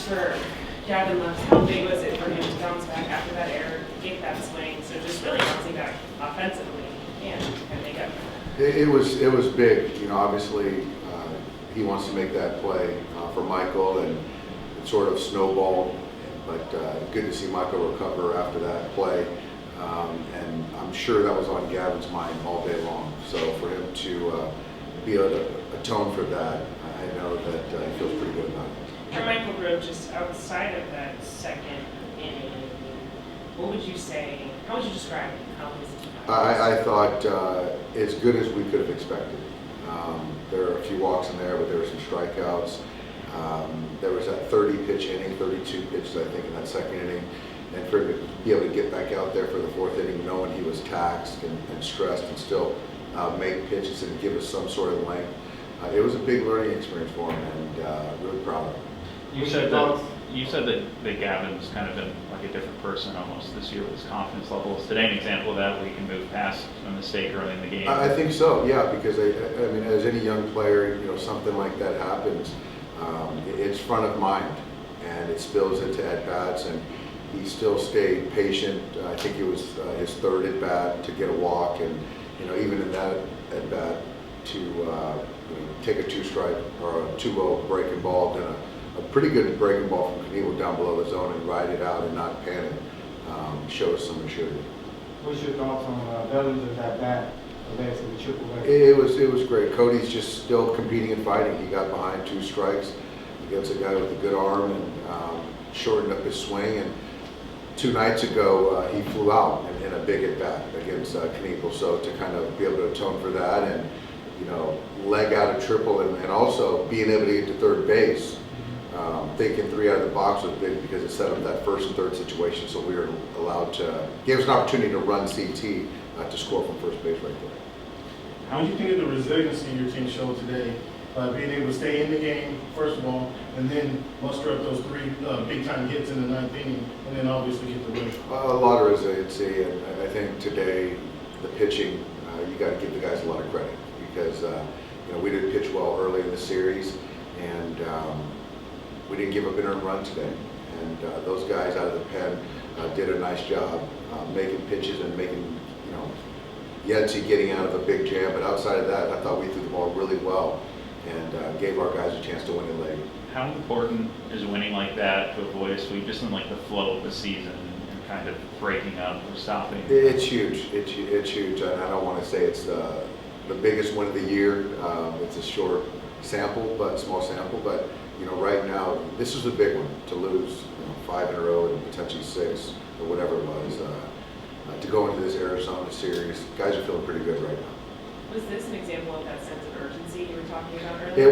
for Gavin Lux, how big was it for him to bounce back after that error, get that swing? So just really bouncing back offensively and make up. It was big. You know, obviously he wants to make that play for Michael, and it sort of snowballed. But good to see Michael recover after that play. And I'm sure that was on Gavin's mind all day long. So for him to be able to atone for that, I know that he feels pretty good about it. For Michael Grove, just outside of that second inning, what would you say, how would you describe it? How was it? I thought as good as we could have expected. There are a few walks in there, but there were some strikeouts. There was that 30-pitch inning, 32 pitches, I think, in that second inning. And for him to be able to get back out there for the fourth inning, knowing he was taxed and stressed, and still make pitches and give us some sort of length, it was a big learning experience for him, and really proud of him. You said that Gavin's kind of been like a different person almost this year with his confidence level. Is today an example of that, where he can move past a mistake early in the game? I think so, yeah, because I mean, as any young player, you know, something like that happens, it's front of mind, and it spills into at-bats, and he still stayed patient. I think it was his third at-bat to get a walk, and you know, even in that at-bat to you know, take a 2-strike or a 2-0 breaking ball, then a pretty good breaking ball from Knievel down below the zone and ride it out and not panic, shows some maturity. What's your thoughts on Bellinger's at-bat? The triple A? It was great. Cody's just still competing and fighting. He got behind 2 strikes against a guy with a good arm, and shortened up his swing. And 2 nights ago, he flew out in a big at bat against Knievel. So to kind of be able to atone for that, and you know, leg out a triple, and also being able to get to third base, thinking 3 out of the box was big, because it set up that first and third situation. So we were allowed to, gave us an opportunity to run CT to score from first base right there. How do you think of the resiliency your team showed today by being able to stay in the game, first of all, and then muster up those 3 big-time hits in the 9th inning, and then obviously get the win? A lot of resiliency, and I think today the pitching, you got to give the guys a lot of credit, because you know, we didn't pitch well early in the series, and we didn't give up an earned run today. And those guys out of the pen did a nice job making pitches and making, you know, Yancey getting out of a big jam. But outside of that, I thought we threw the ball really well and gave our guys a chance to win it late. How important is winning like that to avoid a sweep, just in like the flow of the season and kind of breaking up or stopping? It's huge. It's huge. And I don't want to say it's the biggest win of the year. It's a short sample, but small sample. But you know, right now, this is a big one to lose, you know, 5 in a row and potentially 6 or whatever it was. To go into this Arizona series, guys are feeling pretty good right now. Was this an example of that sense of urgency you were talking about earlier?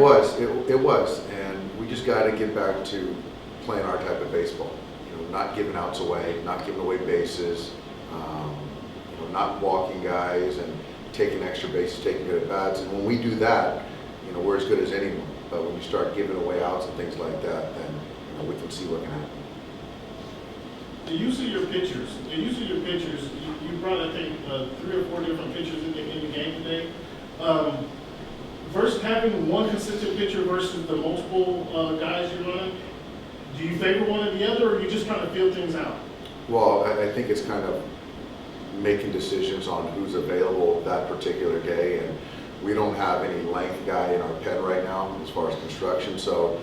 It was, and we just got to get back to playing our type of baseball. You know, not giving outs away, not giving away bases, you know, not walking guys and taking extra bases, taking good at bats. And when we do that, you know, we're as good as anyone. But when you start giving away outs and things like that, then you know, we can see what can happen. The use of your pitchers, you brought, I think, 3 or 4 different pitchers in the game today. Versus having one consistent pitcher versus the multiple guys you run, do you favor one or the other, or you just kind of feel things out? Well, I think it's kind of making decisions on who's available that particular day, and we don't have any length guy in our pen right now as far as construction. So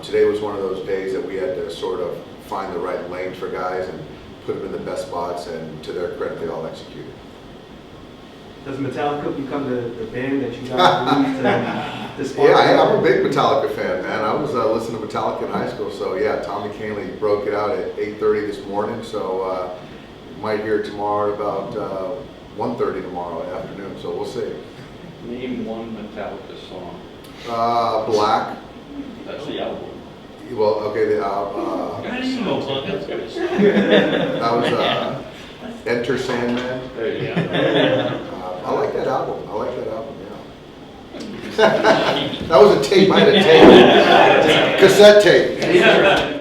today was one of those days that we had to sort of find the right lane for guys and put them in the best spots, and to their credit, they all executed. Does Metallica become the band that you guys use to spark? Yeah, I'm a big Metallica fan, man. I was listening to Metallica in high school, so yeah, Tommy Canley broke it out at 8:30 this morning, so you might hear it tomorrow about 1:30 tomorrow afternoon, so we'll see. Name one Metallica song. Black. That's the album. Well, okay, How do you know, Plug? that was Enter Sandman. There you go. I like that album. Yeah. That was a tape. I had a tape. Cassette tape. Yeah.